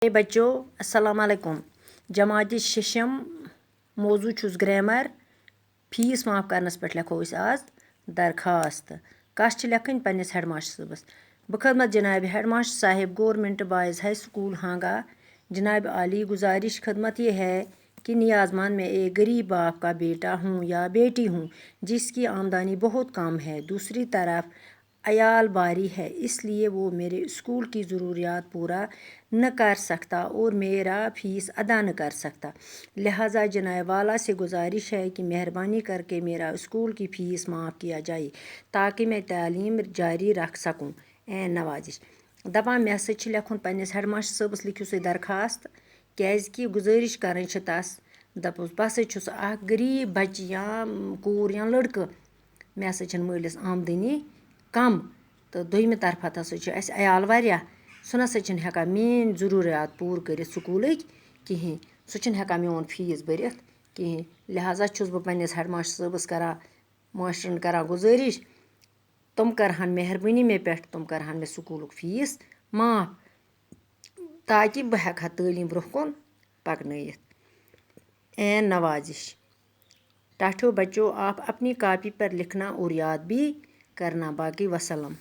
बच्चों अस्सलाम वालेकुम। जमात शिशम मौजू छुस ग्रामर फीस माफ करनस पे लिखो आज दरखास्त। कस लिखन पन्निस हेड मास्टर साहबस। बखदमत जनाब head master Sahib government boys high school हांगा। जनाब आली गुजारिश खदमत ये है कि नियाजमान मैं एक गरीब बाप का बेटा हूँ या बेटी हूँ जिसकी आमदनी बहुत कम है। दूसरी तरफ अयाल बारी है, इसलिए वो मेरे स्कूल की ज़रूरियात पूरा न कर सकता और मेरा फ़ीस अदा न कर सकता। लिहाजा जनाब वाला से गुजारिश है कि मेहरबानी करके मेरा स्कूल की फ़ीस माफ़ किया जाए ताकि मैं तालीम जारी रख सकूँ। ए नवाजिश दपान मे हसा लिखुन पन्निस हेड मास्टर साहबस लिखियो सा दरखास्त कि गुजारिश कर तस दपोस बह हसा छुस अख गरीब बच्चे या कूर या लड़का मे हसा मालिस आमदनी कम तो दोयमि तरफत हसा अयाल वारिया सह नसा हेकान मेन ज़रूरियात पूर कर स्कूलक कहें सह हेकान मोन फीस भरित कहें। लिहाजा छुस बह पन्निस हेड मास्टर साहबस करान मास्टरन करान गुजारिश तुम करहन मेहरबानी मे पे तुम करहन मे स्कूलुक फीस माफ ताकि बह हेकहा तालीम ब्रोह कुन पकनयित। ए नवाजिश टाठो बच्चों, आप अपनी कॉपी पर लिखना और याद भी करना। बाकी वसलम।